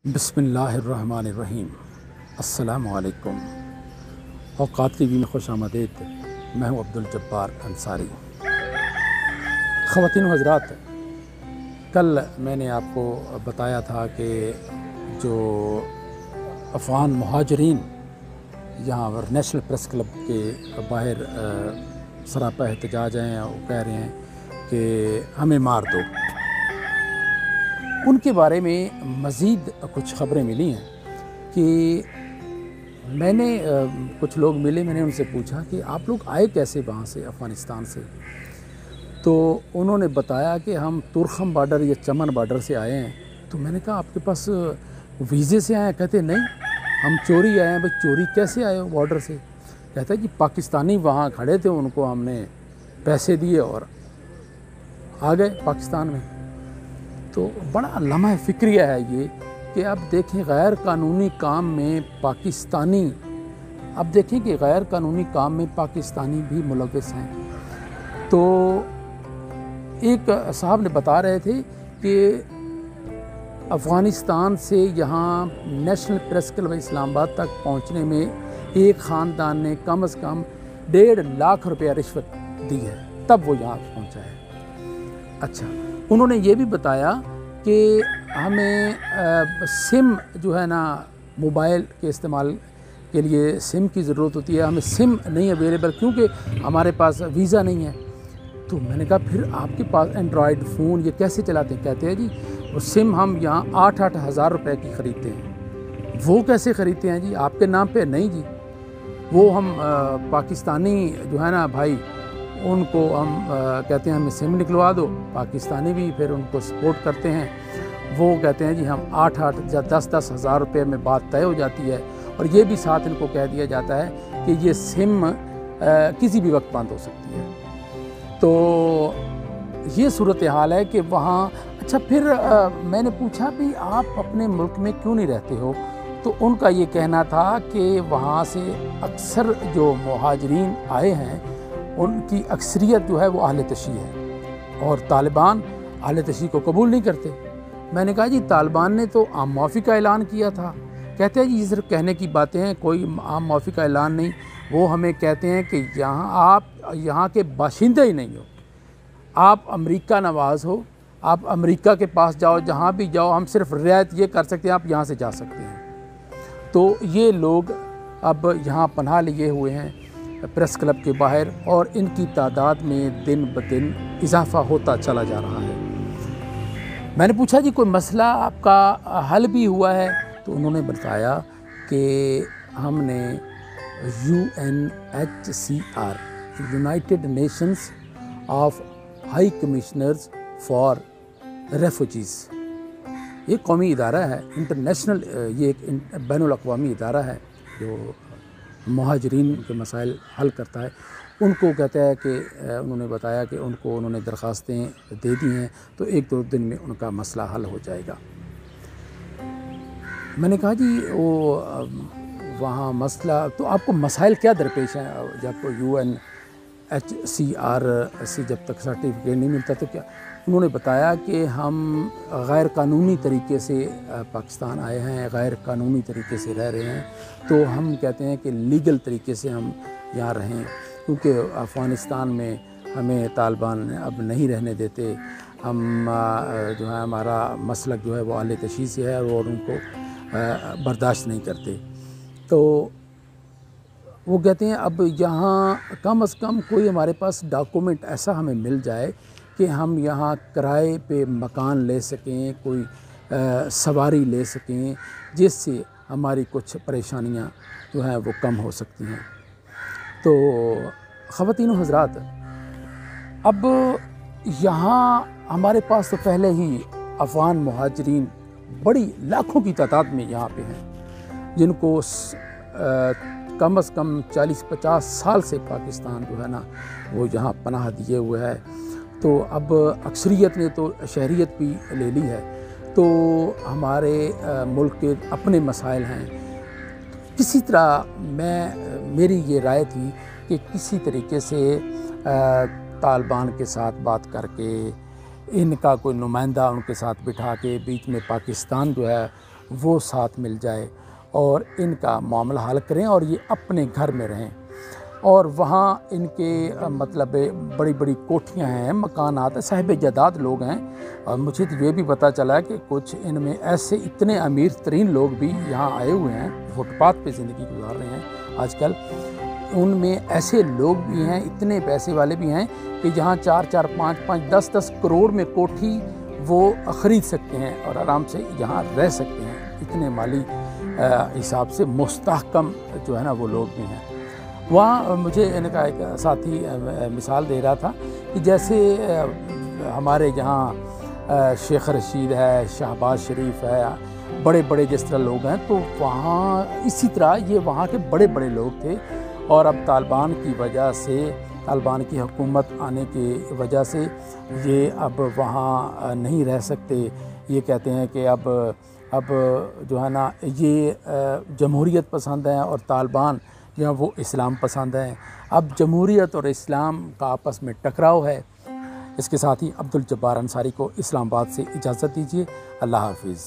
बिस्मिल्लाहिर्रहमानिर्रहीम। अस्सलामु अलैकुम। औक़ात टीवी में खुश आमदीद। मैं हूँ अब्दुल जब्बार अंसारी। ख़वातीन व हज़रात, कल मैंने आपको बताया था कि जो अफ़गान मुहाजिरीन यहाँ पर नेशनल प्रेस क्लब के बाहर सरापा एहतजाज हैं और कह रहे हैं कि हमें मार दो, उनके बारे में मज़ीद कुछ ख़बरें मिली हैं कि मैंने कुछ लोग मिले, मैंने उनसे पूछा कि आप लोग आए कैसे वहाँ से, अफ़गानिस्तान से। तो उन्होंने बताया कि हम तुरखम बॉर्डर या चमन बॉर्डर से आए हैं। तो मैंने कहा आपके पास वीज़े से आए हैं? कहते नहीं, हम चोरी आए हैं। भाई चोरी कैसे आए हो बॉर्डर से? कहता है कि पाकिस्तानी वहाँ खड़े थे, उनको हमने पैसे दिए और आ गए पाकिस्तान में। तो बड़ा लम्हा फ़िक्रिया है ये कि अब देखें गैर कानूनी काम में पाकिस्तानी, अब देखें कि गैर कानूनी काम में पाकिस्तानी भी मुलव्वस हैं। तो एक साहब ने बता रहे थे कि अफ़गानिस्तान से यहाँ नेशनल प्रेस क्लब इस्लामाबाद तक पहुँचने में एक ख़ानदान ने कम से कम 1.5 लाख रुपया रिश्वत दी है, तब वो यहाँ पहुँचा है। अच्छा, उन्होंने ये भी बताया कि हमें सिम जो है ना, मोबाइल के इस्तेमाल के लिए सिम की ज़रूरत होती है, हमें सिम नहीं अवेलेबल क्योंकि हमारे पास वीज़ा नहीं है। तो मैंने कहा फिर आपके पास एंड्रॉयड फ़ोन ये कैसे चलाते हैं? कहते हैं जी वो सिम हम यहाँ 8-8 हज़ार रुपये की ख़रीदते हैं। वो कैसे ख़रीदते हैं जी, आपके नाम पे? नहीं जी, वो हम पाकिस्तानी जो है ना भाई, उनको हम कहते हैं हमें सिम निकलवा दो। पाकिस्तानी भी फिर उनको सपोर्ट करते हैं। वो कहते हैं जी हम 8-8 या 10-10 हज़ार रुपये में बात तय हो जाती है। और ये भी साथ इनको कह दिया जाता है कि ये सिम किसी भी वक्त बंद हो सकती है। तो ये सूरत हाल है कि वहाँ। अच्छा, फिर मैंने पूछा भी आप अपने मुल्क में क्यों नहीं रहते हो? तो उनका ये कहना था कि वहाँ से अक्सर जो मुहाजिरीन आए हैं उनकी अक्सरियत जो है वो अहले तशी है और तालिबान अहले तशी को कबूल नहीं करते। मैंने कहा जी तालिबान ने तो आम माफ़ी का ऐलान किया था। कहते हैं जी ये सिर्फ कहने की बातें हैं, कोई आम माफ़ी का ऐलान नहीं। वो हमें कहते हैं कि यहाँ आप यहाँ के बाशिंदे ही नहीं हो, आप अमेरिका नवाज़ हो, आप अमेरिका के पास जाओ, जहाँ भी जाओ हम सिर्फ रियायत ये कर सकते हैं, आप यहाँ से जा सकते हैं। तो ये लोग अब यहाँ पनाह लिए हुए हैं प्रेस क्लब के बाहर और इनकी तादाद में दिन ब दिन इजाफ़ा होता चला जा रहा है। मैंने पूछा जी कोई मसला आपका हल भी हुआ है? तो उन्होंने बताया कि हमने UNHCR, United Nations of high commissioners for refugees, ये कौमी इदारा है, इंटरनेशनल, ये एक बैनुल-अक़वामी इदारा है जो मुहाजिरीन के मसाइल हल करता है। उनको कहता है कि उन्होंने बताया कि उन्होंने दरख्वास्तें दे दी हैं, तो 1-2 दिन में उनका मसला हल हो जाएगा। मैंने कहा जी वो वहाँ मसला, तो आपको मसाइल क्या दरपेश हैं जब UNHCR से जब तक सर्टिफिकेट नहीं मिलता तो क्या? उन्होंने बताया कि हम गैर कानूनी तरीके से पाकिस्तान आए हैं, गैर कानूनी तरीके से रह रहे हैं। तो हम कहते हैं कि लीगल तरीके से हम यहाँ रहें, क्योंकि अफ़गानिस्तान में हमें तालिबान अब नहीं रहने देते। हम जो है हमारा मसलक जो है वो अहले तशी से है और उनको बर्दाश्त नहीं करते। तो वो कहते हैं अब यहाँ कम से कम कोई हमारे पास डॉक्यूमेंट ऐसा हमें मिल जाए कि हम यहाँ किराए पे मकान ले सकें, कोई सवारी ले सकें, जिससे हमारी कुछ परेशानियाँ जो हैं वो कम हो सकती हैं। तो ख़वातीन व हज़रात, अब यहाँ हमारे पास तो पहले ही अफ़गान मुहाजिरीन बड़ी लाखों की तादाद में यहाँ पे हैं, जिनको कम से कम 40-50 साल से पाकिस्तान जो है ना वो यहाँ पनाह दिए हुए है। तो अब अक्सरियत ने तो शहरियत भी ले ली है। तो हमारे मुल्क के अपने मसाइल हैं। किसी तरह मेरी ये राय थी कि किसी तरीके से तालिबान के साथ बात करके इनका कोई नुमाइंदा उनके साथ बिठा के बीच में पाकिस्तान जो है وہ ساتھ مل جائے اور ان کا معاملہ حل کریں اور یہ اپنے گھر میں رہیں، اور وہاں ان کے مطلب بڑی بڑی کوٹھیاں ہیں، مکانات ہیں، صاحب جائیداد لوگ ہیں، اور مجھے تو یہ بھی پتہ چلا ہے کہ کچھ ان میں ایسے اتنے امیر ترین لوگ بھی یہاں آئے ہوئے ہیں، فٹ پاتھ پہ زندگی گزار رہے ہیں آج کل۔ ان میں ایسے لوگ بھی ہیں، اتنے پیسے والے بھی ہیں کہ جہاں 4-4 5-5 10-10 کروڑ میں کوٹھی وہ خرید سکتے ہیں اور آرام سے یہاں رہ سکتے ہیں، اتنے مالی حساب سے مستحکم جو ہے نا وہ لوگ بھی ہیں۔ وہاں مجھے ان کا ایک ساتھی مثال دے رہا تھا کہ جیسے ہمارے یہاں شیخ رشید ہے، شہباز شریف ہے، بڑے بڑے جس طرح لوگ ہیں، تو وہاں اسی طرح یہ وہاں کے بڑے بڑے لوگ تھے، اور اب طالبان کی وجہ سے، طالبان کی حکومت آنے کی وجہ سے یہ اب وہاں نہیں رہ سکتے۔ یہ کہتے ہیں کہ اب جو ہے نا یہ جمہوریت پسند ہیں اور طالبان جو ہیں وہ اسلام پسند ہیں۔ اب جمہوریت اور اسلام کا آپس میں ٹکراؤ ہے۔ اس کے ساتھ ہی عبدالجبار انصاری کو اسلام آباد سے اجازت دیجیے۔ اللہ حافظ۔